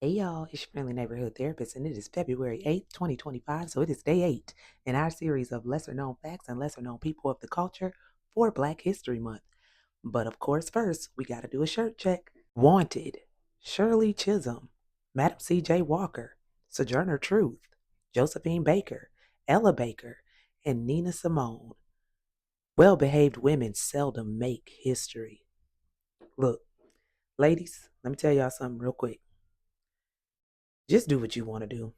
Hey y'all, it's your friendly neighborhood therapist, and it is February 8th, 2025. So it is day 8 in our series of lesser known facts and lesser known people of the culture for Black History Month. But of course, first, we got to do a shirt check. Wanted: Shirley Chisholm, Madam C.J. Walker, Sojourner Truth, Josephine Baker, Ella Baker, and Nina Simone. Well behaved women seldom make history. Look, ladies, let me tell y'all something real quick. Just do what you want to do.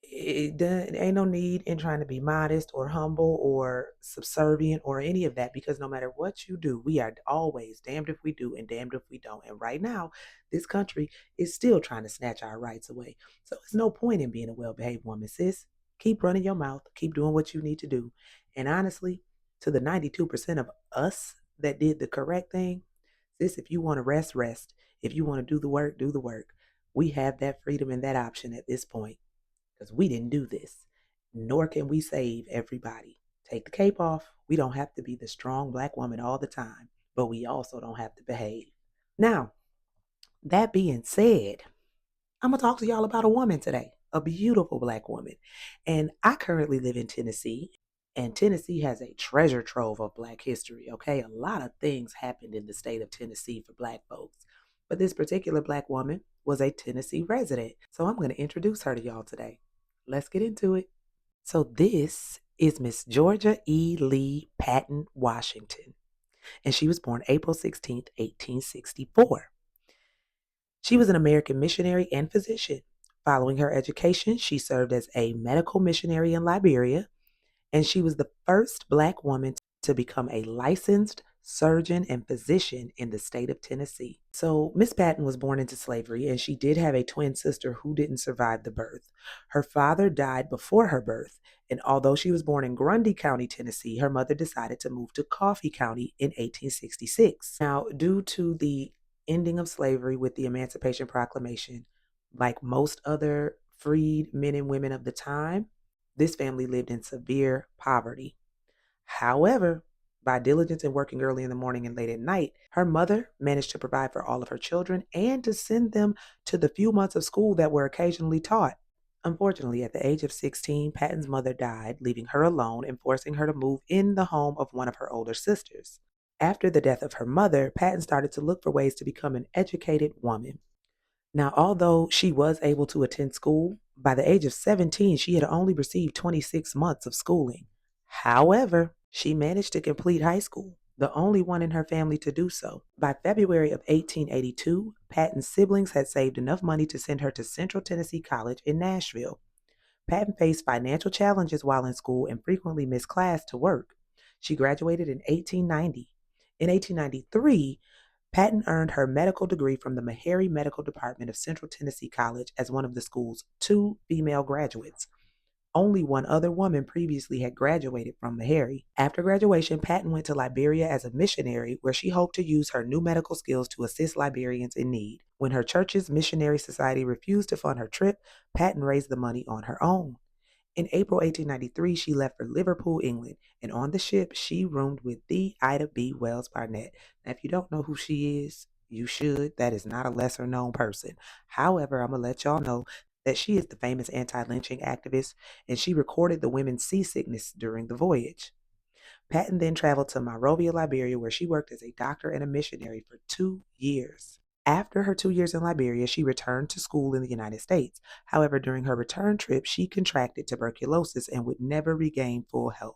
It ain't no need in trying to be modest or humble or subservient or any of that, because no matter what you do, we are always damned if we do and damned if we don't. And right now, this country is still trying to snatch our rights away. So it's no point in being a well behaved woman, sis. Keep running your mouth, keep doing what you need to do. And honestly, to the 92% of us that did the correct thing, sis, if you want to rest, rest. If you want to do the work, do the work. We have that freedom and that option at this point, because we didn't do this, nor can we save everybody. Take the cape off. We don't have to be the strong Black woman all the time, but we also don't have to behave. Now, that being said, I'm going to talk to y'all about a woman today, a beautiful Black woman. And I currently live in Tennessee, and Tennessee has a treasure trove of Black history, okay? A lot of things happened in the state of Tennessee for Black folks. But this particular Black woman was a Tennessee resident. So I'm going to introduce her to y'all today. Let's get into it. So this is Miss Georgia E. Lee Patton Washington, and she was born April 16th, 1864. She was an American missionary and physician. Following her education, she served as a medical missionary in Liberia, and she was the first Black woman to become a licensed surgeon and physician in the state of Tennessee. So, Miss Patton was born into slavery, and she did have a twin sister who didn't survive the birth. Her father died before her birth, and although she was born in Grundy County, Tennessee, her mother decided to move to Coffee County in 1866. Now, due to the ending of slavery with the Emancipation Proclamation, like most other freed men and women of the time, this family lived in severe poverty. However, by diligence and working early in the morning and late at night, her mother managed to provide for all of her children and to send them to the few months of school that were occasionally taught. Unfortunately, at the age of 16, Patton's mother died, leaving her alone and forcing her to move in the home of one of her older sisters. After the death of her mother, Patton started to look for ways to become an educated woman. Now, although she was able to attend school, by the age of 17, she had only received 26 months of schooling. However, she managed to complete high school, the only one in her family to do so. By February of 1882, Patton's siblings had saved enough money to send her to Central Tennessee College in Nashville. Patton faced financial challenges while in school and frequently missed class to work. She graduated in 1890. In 1893, Patton earned her medical degree from the Meharry Medical Department of Central Tennessee College as one of the school's 2 female graduates. Only one other woman previously had graduated from Meharry. After graduation, Patton went to Liberia as a missionary, where she hoped to use her new medical skills to assist Liberians in need. When her church's missionary society refused to fund her trip, Patton raised the money on her own. In April 1893, she left for Liverpool, England, and on the ship, she roomed with the Ida B. Wells Barnett. Now, if you don't know who she is, you should. That is not a lesser known person. However, I'm going to let y'all know that she is the famous anti lynching activist, and she recorded the women's seasickness during the voyage. Patton then traveled to Monrovia, Liberia, where she worked as a doctor and a missionary for 2 years. After her 2 years in Liberia, she returned to school in the United States. However, during her return trip, she contracted tuberculosis and would never regain full health.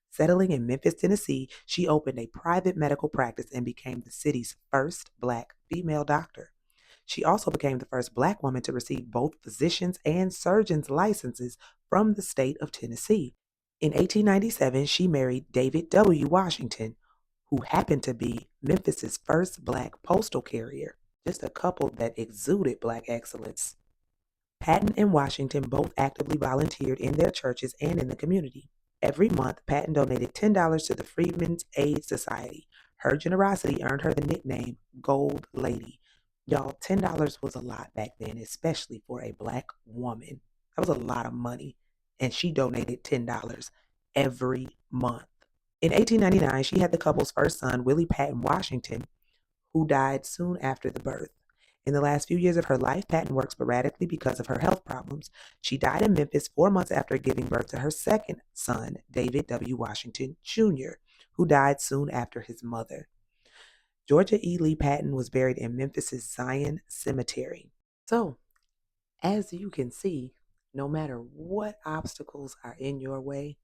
Settling in Memphis, Tennessee, she opened a private medical practice and became the city's first Black female doctor. She also became the first Black woman to receive both physician's and surgeon's licenses from the state of Tennessee. In 1897, she married David W. Washington, who happened to be Memphis's first Black postal carrier. Just a couple that exuded Black excellence. Patton and Washington both actively volunteered in their churches and in the community. Every month, Patton donated $10 to the Freedmen's Aid Society. Her generosity earned her the nickname Gold Lady. Y'all, $10 was a lot back then, especially for a Black woman. That was a lot of money. And she donated $10 every month. In 1899, she had the couple's first son, Willie Patton Washington, who died soon after the birth. In the last few years of her life, Patton worked sporadically because of her health problems. She died in Memphis 4 months after giving birth to her second son, David W. Washington Jr., who died soon after his mother. Georgia E. Lee Patton was buried in Memphis's Zion Cemetery. So, as you can see, no matter what obstacles are in your way,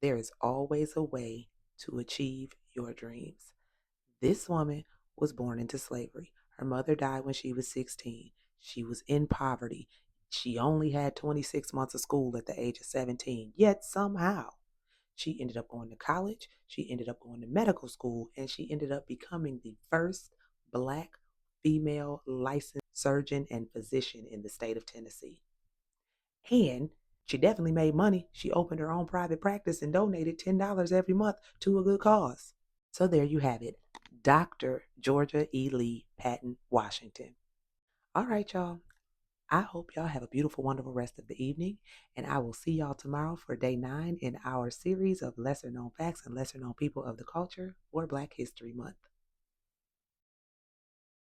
there is always a way to achieve your dreams. This woman was born into slavery. Her mother died when she was 16. She was in poverty. She only had 26 months of school at the age of 17. Yet somehow she ended up going to college. She ended up going to medical school. And she ended up becoming the first Black female licensed surgeon and physician in the state of Tennessee. And she definitely made money. She opened her own private practice and donated $10 every month to a good cause. So there you have it. Dr. Georgia E. Lee Patton Washington. All right, y'all. I hope y'all have a beautiful, wonderful rest of the evening. And I will see y'all tomorrow for day 9 in our series of lesser known facts and lesser known people of the culture for Black History Month.